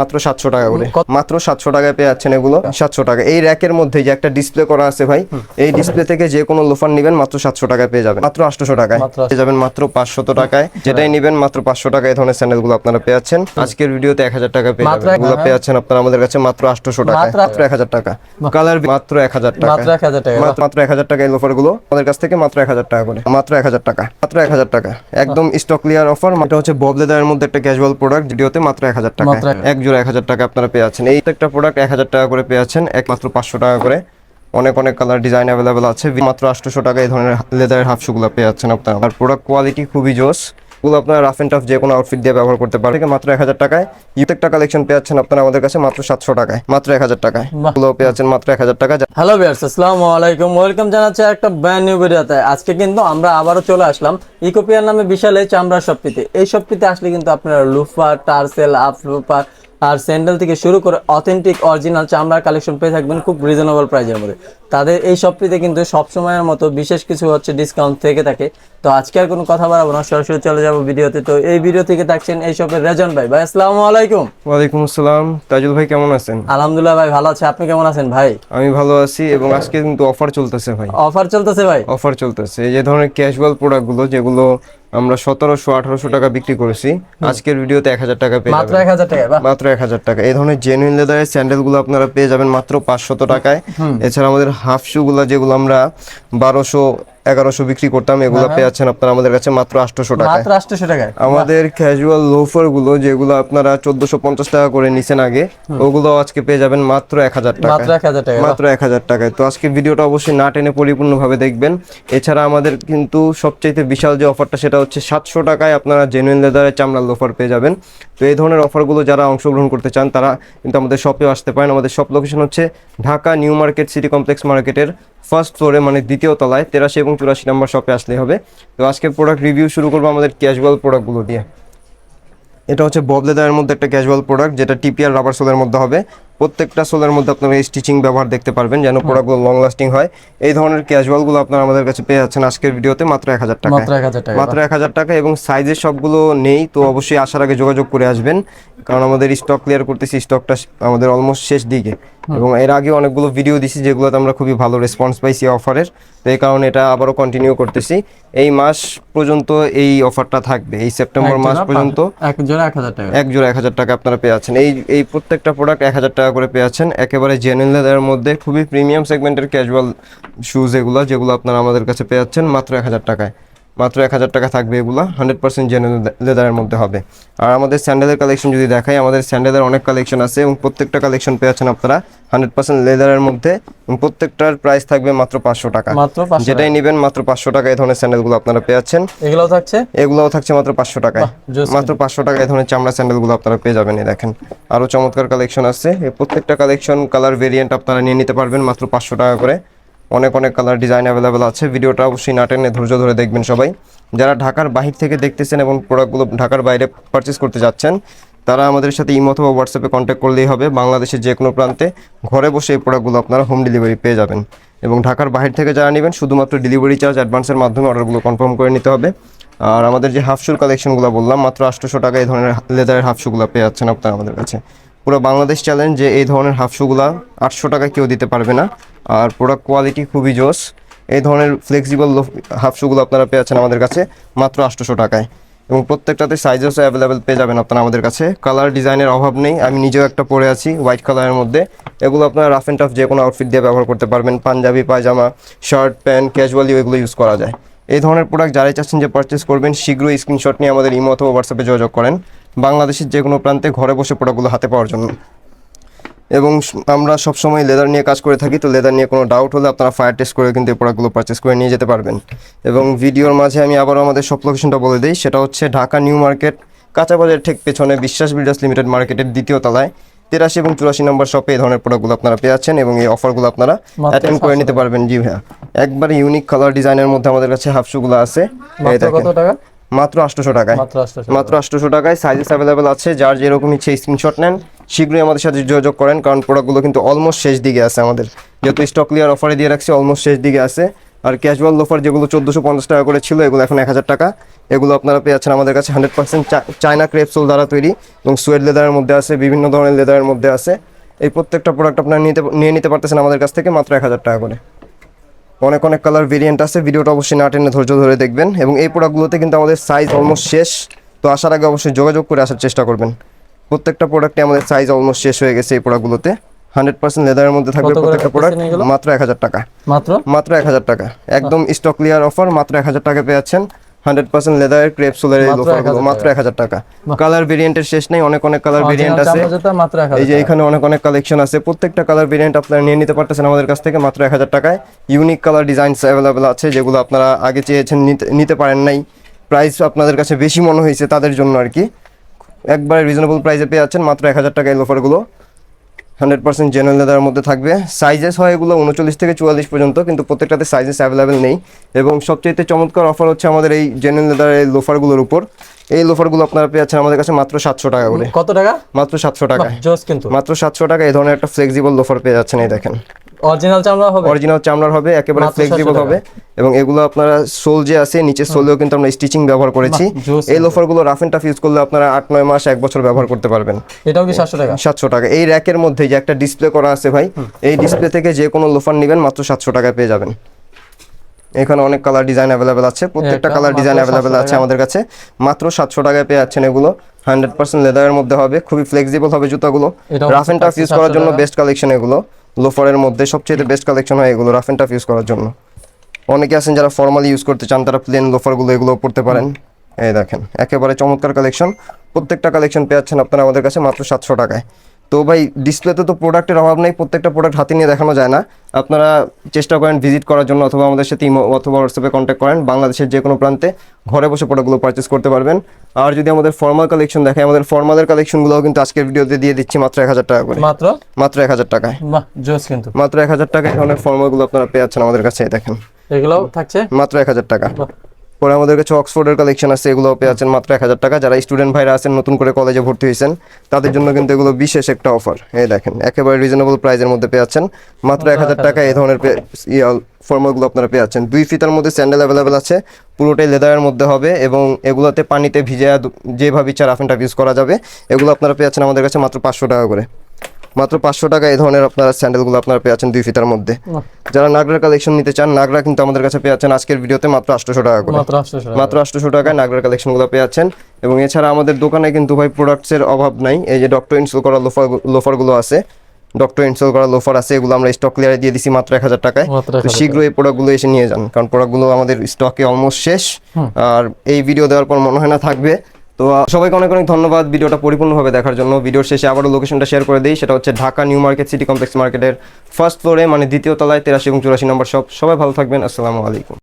মাত্র 700 টাকা করে, মাত্র 700 টাকায় পেয়ে যাচ্ছেন এগুলো 700 টাকা। এই র‍্যাকের মধ্যে যে একটা ডিসপ্লে করা আছে ভাই, এই ডিসপ্লে থেকে যে কোনো লোফার নেবেন মাত্র 700 টাকায় পেয়ে যাবেন, মাত্র 800 টাকায় পেয়ে যাবেন, মাত্র 500 টাকায় যেটাই নেবেন মাত্র 500 টাকায়। এই ধরনের স্যান্ডেলগুলো আপনারা পেয়ে যাচ্ছেন আজকের ভিডিওতে 1000 টাকা পেয়ে যাবেন। এগুলো পেয়ে যাচ্ছেন আপনারা আমাদের কাছে মাত্র 800 টাকায়, মাত্র 1000 টাকা। কালার মাত্র 1000 টাকা, মাত্র 1000 টাকা, মাত্র 1000 টাকা। এই লোফারগুলো আমাদের কাছ থেকে মাত্র 1000 টাকা করে, মাত্র 1000 টাকা, মাত্র 1000 টাকা, একদম স্টক ক্লিয়ার অফার। এটা হচ্ছে বব লেদারের মধ্যে একটা ক্যাজুয়াল প্রোডাক্ট, ভিডিওতে মাত্র 1000 টাকা, এক জোড়া 1000 টাকা আপনারা পেয়ে যাচ্ছেন। এই একটা প্রোডাক্ট 1000 টাকা করে পেয়ে যাচ্ছেন, একমাত্র 500 টাকা করে। অনেক অনেক কালার ডিজাইন অ্যাভেলেবেল আছে, মাত্র 800 টাকা এই ধরনের লেদারের হাফ শুগুলো পেয়ে যাচ্ছেন আপনারা। আর প্রোডাক্ট কোয়ালিটি খুবই জোস, এগুলো আপনারা রাফ এন্ড টাফ যে কোনো আউটফিট দিয়ে ব্যবহার করতে পারেন। মাত্র 1000 টাকায় প্রত্যেকটা কালেকশন পেয়ে যাচ্ছেন আপনারা আমাদের কাছে মাত্র 700 টাকায়, মাত্র 1000 টাকায় এগুলো পেয়ে যাচ্ছেন মাত্র 1000 টাকা। হ্যালো ভিউয়ার্স, আসসালামু আলাইকুম, ওয়েলকাম জানাচ্ছি একটা ব্র্যান্ড নিউ ভিডিওতে। আজকে কিন্তু আমরা আবারও চলে আসলাম ইকোপিয়ার নামে বিশাল এই চামড়ার শপটিতে। এই শপটিতে আসলে কিন্তু আপনারা লুফার, টার্সেল, আপ লুফার আর স্যান্ডেল থেকে শুরু করে অথেন্টিক অরিজিনাল চামড়ার কালেকশন পেয়ে থাকবেন খুব রিজনেবল প্রাইসের মধ্যে। তাদের এই শপটিতে কিন্তু সবসময়ের মতো বিশেষ কিছু হচ্ছে ডিসকাউন্ট থেকে থাকে। তো আজকে আর কোনো কথা বাড়াবো না, সরাসরি চলে যাবো ভিডিওতে। তো এই ভিডিও থেকে থাকছেন এই শপের রেজন ভাই। ভাই আসসালামু আলাইকুম। ওয়ালাইকুম আসসালাম। তাজুল ভাই কেমন আছেন? আলহামদুলিল্লাহ ভাই ভালো আছে, আপনি কেমন আছেন ভাই? আমি ভালো আছি, এবং আজকে কিন্তু অফার চলতেছে ভাই। অফার চলতেছে ভাই? অফার চলতেছে। এই যে ধরনের ক্যাজুয়াল প্রোডাক্টগুলো যেগুলো আমরা 1700-1800 টাকা বিক্রি করেছি, আজকের ভিডিওতে 1000 টাকা পেয়ে যাবেন, মাত্র 1000 টাকা, মাত্র 1000 টাকা। এই ধরনের জেনুইন লেদারের স্যান্ডেলগুলো আপনারা পেয়ে যাবেন মাত্র 500 টাকায়। এছাড়া আমাদের হাফ শুগুলো যেগুলো আমরা 1200-1100 বিক্রি করতাম, এগুলো পেয়ে যাচ্ছেন আপনারা আমাদের কাছে মাত্র 800 টাকায়, মাত্র 800 টাকায়। আমাদের ক্যাজুয়াল লোফার গুলো যেগুলো আপনারা 1450 টাকা করে নিছেন আগে, ওগুলো আজকে পেয়ে যাবেন মাত্র 1000 টাকা, মাত্র 1000 টাকা, মাত্র 1000 টাকায়। তো আজকে ভিডিওটা অবশ্যই না টেনে পরিপূর্ণভাবে দেখবেন। এছাড়া আমাদের কিন্তু সবচেয়ে বিশাল যে অফারটা সেটা হচ্ছে 700 টাকায় আপনারা জেনুইন লেদারের চামড়ার লোফার পেয়ে যাবেন। তো এই ধরনের অফারগুলো যারা অংশগ্রহণ করতে চান তারা কিন্তু আমাদের শপেও আসতে পারেন। আমাদের শপ লোকেশন হচ্ছে Dhaka new market city complex মার্কেটের ফার্স্ট ফ্লোরে, মানে দ্বিতীয় তলায় 83 এবং 84 নম্বর শপে আসলেই হবে। তো আজকে প্রোডাক্ট রিভিউ শুরু করবো আমাদের ক্যাজুয়াল প্রোডাক্টগুলো দিয়ে। এটা হচ্ছে বব লেদারের মধ্যে একটা ক্যাজুয়াল প্রোডাক্ট, যেটা টিপিআর রাবার সোলের মধ্যে হবে। প্রত্যেকটা সোলের মধ্যে আপনারা এই স্টিচিং ব্যবহার দেখতে পারবেন যেন প্রোডাক্টগুলো লং লাস্টিং হয়। এই ধরনের ক্যাজুয়ালগুলো আপনারা আমাদের কাছে পেয়ে যাচ্ছেন আজকের ভিডিওতে মাত্র 1000 টাকা, মাত্র 1000 টাকা, মাত্র 1000 টাকা। এবং সাইজের সবগুলো নেই, তো অবশ্যই আসার আগে যোগাযোগ করে আসবেন, কারণ আমাদের স্টক ক্লিয়ার করতেছি, স্টকটা আমাদের অলমোস্ট শেষ দিকে। এবং এর আগে অনেকগুলো ভিডিও দিছি যেগুলোতে আমরা খুবই ভালো রেসপন্স পাইছি অফারের, তো এই কারণে এটা আবারও কন্টিনিউ করতেছি। এই মাস পর্যন্ত এই অফারটা থাকবে, এই সেপ্টেম্বর মাস পর্যন্ত এক জোড়া 1000 টাকা, এক জোড়া 1000 টাকা আপনারা পেয়ে যাচ্ছেন। এই প্রত্যেকটা প্রোডাক্ট 1000 টাকা করে পেয়ে যাচ্ছেন, একেবারে জেনুইন লেদারের মধ্যে খুবই প্রিমিয়াম সেগমেন্টের ক্যাজুয়াল শুজ যেগুলো আপনারা আমাদের কাছে পেয়ে যাচ্ছেন মাত্র 1000 টাকায়, মাত্র 1000 টাকা থাকবে। এগুলো 100% জেনুইন লেদারের মধ্যে হবে। আর আমাদের স্যান্ডেলের কালেকশন যদি দেখাই, আমাদের স্যান্ডেলের অনেক কালেকশন আছে এবং প্রত্যেকটা কালেকশন পেয়ে যাচ্ছেন আপনারা 100% লেদারের মধ্যে, এবং প্রত্যেকটার প্রাইস থাকবে মাত্র 500 টাকা, মাত্র 500, যেটাই নেবেন মাত্র 500 টাকা। এই ধরনের স্যান্ডেলগুলো আপনারা পেয়ে যাচ্ছেন, এগুলোও থাকছে মাত্র 500 টাকায়, মাত্র 500 টাকা। এই ধরনের চামড়া স্যান্ডেলগুলো আপনারা পেয়ে যাবেন। এই দেখেন আরো চমৎকার কালেকশন আছে, এই প্রত্যেকটা কালেকশন কালার ভেরিয়েন্ট আপনারা নিয়ে নিতে পারবেন মাত্র 500 টাকা করে। অনেক অনেক কালার ডিজাইন অ্যাভেলেবেল আছে। ভিডিওটা অবশ্যই না টেনে ধৈর্য ধরে দেখবেন সবাই। যারা ঢাকার বাহির থেকে দেখতেছেন এবং প্রোডাক্টগুলো ঢাকার বাইরে পারচেস করতে যাচ্ছেন, তারা আমাদের সাথে ইমো অথবা হোয়াটসঅ্যাপে কন্ট্যাক্ট করলেই হবে। বাংলাদেশের যে কোনো প্রান্তে ঘরে বসে এই প্রোডাক্টগুলো আপনারা হোম ডেলিভারি পেয়ে যাবেন। এবং ঢাকার বাহির থেকে যারা নেবেন শুধুমাত্র ডেলিভারি চার্জ অ্যাডভান্সের মাধ্যমে অর্ডারগুলো কনফার্ম করে নিতে হবে। আর আমাদের যে হাফ শুর কালেকশনগুলো বললাম, মাত্র 800 টাকা এই ধরনের লেদারের হাফ শুগুলো পেয়ে যাচ্ছেন আপনারা আমাদের কাছে। পুরো বাংলাদেশ চ্যালেঞ্জ যে এই ধরনের হাফ শুগুলা 800 টাকায় কেউ দিতে পারবে না। আর প্রোডাক্ট কোয়ালিটি খুবই জোস। এই ধরনের ফ্লেক্সিবল হাফ শুগুলো আপনারা পেয়ে যাচ্ছেন আমাদের কাছে মাত্র 800 টাকায়, এবং প্রত্যেকটাতে সাইজেসও অ্যাভেলেবেল পেয়ে যাবেন আপনারা আমাদের কাছে। কালার ডিজাইনের অভাব নেই, আমি নিজেও একটা পরে আছি হোয়াইট কালারের মধ্যে। এগুলো আপনারা রাফ অ্যান্ড টাফ যে কোনো আউটফিট দিয়ে ব্যবহার করতে পারবেন, পাঞ্জাবি, পায়জামা, শার্ট, প্যান্ট, ক্যাজুয়ালিও এগুলো ইউজ করা যায়। এই ধরনের প্রোডাক্ট যারাই চাচ্ছেন যে পারচেস করবেন, শীঘ্রই স্ক্রিনশট নিয়ে আমাদের ইমো অথবা হোয়াটসঅ্যাপে যোগাযোগ করেন বাংলাদেশের যে কোনো প্রান্তে ঘরে বসে প্রোডাক্টগুলো হাতে পাওয়ার জন্য। এবং আমরা সবসময় লেদার নিয়ে কাজ করে থাকি, তো লেদার নিয়ে কোনো ডাউট হলে আপনারা ফায়ার টেস্ট করে কিন্তু এই প্রোডাক্টগুলো পারচেস করে নিয়ে যেতে পারবেন। এবং ভিডিওর মাঝে আমি আবারও আমাদের শপ লোকেশনটা বলে দিই, সেটা হচ্ছে ঢাকা নিউ মার্কেট কাঁচা বাজার ঠিক পেছনে বিশ্বাস বিল্ডার্স লিমিটেড মার্কেটের দ্বিতীয় তলায় 83 এবং 84 নম্বর শপে এই ধরনের প্রোডাক্টগুলো আপনারা পেয়ে যাচ্ছেন, এবং এই অফারগুলো আপনারা অ্যাটেন্ড করে নিতে পারবেন। জি ভাইয়া, একবারে ইউনিক কালার ডিজাইনের মধ্যে আমাদের কাছে হাফ শুগুলো আছে। এই দেখেন মাত্র 800 টাকায়, মাত্র 800 টাকায়। সাইজেস অ্যাভেলেবেল আছে, যার যেরকম ইচ্ছে স্ক্রিনশট নেন, শীঘ্রই আমাদের সাথে যোগাযোগ করেন, কারণ প্রোডাক্টগুলো কিন্তু অলমোস্ট শেষ দিকে আছে আমাদের, যেহেতু স্টক ক্লিয়ার অফারে দিয়ে রাখছি অলমোস্ট শেষ দিকে আছে। আর ক্যাজুয়াল লোফার যেগুলো 1450 টাকা করে ছিল এগুলো এখন 1000 টাকা। এগুলো আপনারা পেয়ে যাচ্ছেন আমাদের কাছে 100% চায়না ক্রেপ সোল দ্বারা তৈরি এবং সুয়েড লেদারের মধ্যে আছে, বিভিন্ন ধরনের লেদারের মধ্যে আছে। এই প্রত্যেকটা প্রোডাক্ট আপনারা নিয়ে নিতে পারতেছেন আমাদের কাছ থেকে মাত্র 1000 টাকা করে। অনেক অনেক কালার ভেরিয়েন্ট আছে, ভিডিওটা অবশ্যই না টেনে ধৈর্য ধরে দেখবেন। এবং এই প্রোডাক্টগুলোতে কিন্তু আমাদের সাইজ অলমোস্ট শেষ, তো আসার আগে অবশ্যই যোগাযোগ করে আসার চেষ্টা করবেন। প্রত্যেকটা প্রোডাক্টে আমাদের সাইজ অলমোস্ট শেষ হয়ে গেছে এই প্রোডাক্টগুলোতে। 100% লেদারের মধ্যে থাকবে প্রত্যেকটা প্রোডাক্ট, মাত্র 1000 টাকা। মাত্র 1000 টাকা, একদম স্টক ক্লিয়ার অফার, মাত্র 1000 টাকা পেয়ে যাচ্ছেন 100% লেদারের ক্রেপ সোলের এই লোফারগুলো মাত্র 1000 টাকা। কালার ভেরিয়েন্টের শেষ নেই, অনেক অনেক কালার ভেরিয়েন্ট আছে। এই যে এখানে অনেক অনেক কালেকশন আছে, প্রত্যেকটা কালার ভেরিয়েন্ট আপনারা নিয়ে নিতে পারতেছেন আমাদের কাছ থেকে মাত্র 1000 টাকায়। ইউনিক কালার ডিজাইনস অ্যাভেলেবেল আছে যেগুলো আপনারা আগে চেয়েছেন নিতে পারেন নাই, প্রাইস আপনাদের কাছে বেশি মনে হয়েছে তাদের জন্য আর কি। একবারে রিজনেবল প্রাইসে পেয়ে যাচ্ছেন মাত্র 1000 টাকায় এই লোফারগুলো। 100% জেনুইন লেদারের মধ্যে থাকবে। সাইজেস হয় এগুলো 39 থেকে 44 পর্যন্ত, কিন্তু প্রত্যেকটাতে সাইজেস অ্যাভেলেবেল নেই। এবং সবচেয়ে চমৎকার অফার হচ্ছে আমাদের এই জেনুইন লেদারের এই লোফারগুলোর উপর। এই লোফারগুলো আপনারা পেয়ে যাচ্ছেন আমাদের কাছে মাত্র 700 টাকা করে। কত টাকা? মাত্র 700 টাকা। কিন্তু মাত্র 700 টাকা এই ধরনের একটা ফ্লেক্সিবল লোফার পেয়ে যাচ্ছেন। এই দেখেন অরিজিনাল চামড়া হবে, অরিজিনাল চামড়ার হবে, একেবারে ফ্লেক্সিবল হবে। এবং এগুলো আপনারা সোল যে আছে নিচের সোলেও কিন্তু আমরা স্টিচিং ব্যবহার করেছি। এই লোফারগুলো রাফ এন্ড টাফ ইউজ করলে আপনারা 8-9 মাস 1 বছর ব্যবহার করতে পারবেন। এটাও কি 700 টাকা? 700 টাকা। এই র‍্যাকের মধ্যে যে একটা ডিসপ্লে করা আছে ভাই, এই ডিসপ্লে থেকে যে কোনো লোফার নেবেন মাত্র 700 টাকায় পেয়ে যাবেন। এখানে অনেক কালার ডিজাইন অ্যাভেলেবেল আছে, প্রত্যেকটা কালার ডিজাইন অ্যাভেলেবেল আছে আমাদের কাছে। মাত্র 700 টাকায় পেয়ে যাচ্ছেন এগুলো। 100% লেদারের মধ্যে হবে, খুবই ফ্লেক্সিবল হবে জুতাগুলো। রাফ এন্ড টাফ ইউজ করার জন্য বেস্ট কালেকশন এগুলো। লোফারের মধ্যে সবচেয়ে বেস্ট কালেকশন হয় এগুলো রাফ এন্ড টাফ ইউজ করার জন্য। অনেকে আছেন যারা ফর্মালি ইউজ করতে চান, তারা প্লেন লোফারগুলো এগুলো পড়তে পারেন। এই দেখেন একেবারে চমৎকার কালেকশন। প্রত্যেকটা কালেকশন পেয়ে যাচ্ছেন আপনারা আমাদের কাছে মাত্র 700 টাকায়। তো ভাই ডিসপ্লেতে তো প্রোডাক্টের অভাব নেই, প্রত্যেকটা প্রোডাক্ট হাতে নিয়ে দেখানো যায় না। আপনারা চেষ্টা করেন ভিজিট করার জন্য, অথবা আমাদের সাথে ইমো অথবা হোয়াটসঅ্যাপে কন্ট্যাক্ট করেন। বাংলাদেশের যে কোনো প্রান্তে ঘরে বসে প্রোডাক্টগুলো পারচেস করতে পারবেন। আর যদি আমাদের ফর্মাল কালেকশন দেখায়, আমাদের ফর্মালের কালেকশনগুলোও কিন্তু আজকের ভিডিওতে দিয়ে দিচ্ছি মাত্র 1000 টাকা করে। মাত্র 1000 টাকায়। কিন্তু মাত্র 1000 টাকায় অনেক ফর্মালগুলো আপনারা পেয়ে যাচ্ছেন আমাদের কাছে। দেখেন এগুলোও থাকছে মাত্র 1000 টাকা। পরে আমাদের কাছে অক্সফোর্ডের কালেকশন আছে, এগুলো পেয়ে যাচ্ছেন মাত্র 1000 টাকা। যারা স্টুডেন্ট ভাইরা আছেন, নতুন করে কলেজে ভর্তি হয়েছেন, তাদের জন্য কিন্তু এগুলো বিশেষ একটা অফার। এই দেখেন একেবারে রিজনেবল প্রাইসের মধ্যে পেয়ে যাচ্ছেন মাত্র 1000 টাকা। এই ধরনের ফর্মালগুলো আপনারা পেয়ে যাচ্ছেন। 2 ফিতার মধ্যে স্যান্ডেল অ্যাভেলেবেল আছে, পুরোটাই লেদারের মধ্যে হবে এবং এগুলোতে পানিতে ভিজে যেভাবে ইচ্ছা রাফ এন্ড টাফ ইউজ করা যাবে। এগুলো আপনারা পেয়ে যাচ্ছেন আমাদের কাছে মাত্র 500 টাকা করে। মাত্র 500 টাকা এই ধরনের আপনারা স্যান্ডেলগুলো আপনারা পেয়ে যাচ্ছেন 2 ফিতার মধ্যে। যারা নাগরার কালেকশন নিতে চান, নাগরা কিন্তু আমাদের কাছে পেয়ে যাচ্ছেন আজকের ভিডিওতে মাত্র 800 টাকা করে। মাত্র 800 টাকায় নাগরার কালেকশনগুলো পেয়ে যাচ্ছেন। এবং এছাড়া আমাদের দোকানে কিন্তু ভাই প্রোডাক্টসের অভাব নাই। এই যে ডক্টর ইনস্টল করা লোফারগুলো আছে, ডক্টর ইনস্টল করা লোফার আছে, এগুলো আমরা স্টক ক্লিয়ারে দিয়ে দিছি মাত্র 1000 টাকায়। তো শীঘ্রই এই প্রোডাক্টগুলো এসে নিয়ে যান, কারণ প্রোডাক্টগুলো আমাদের স্টকে অলমোস্ট শেষ। আর এই ভিডিও দেওয়ার পর মনে হয় না থাকবে। তো সবাইকে অনেক অনেক ধন্যবাদ ভিডিওটা পরিপূর্ণভাবে দেখার জন্য। ভিডিওর শেষে আবারও লোকেশনটা শেয়ার করে দিই, সেটা হচ্ছে Dhaka new market city complex মার্কেটের ফার্স্ট ফ্লোরে, মানে দ্বিতীয় তলায় 83 এবং 84 নম্বর শপ। সবাই ভালো থাকবেন, আসসালামু আলাইকুম।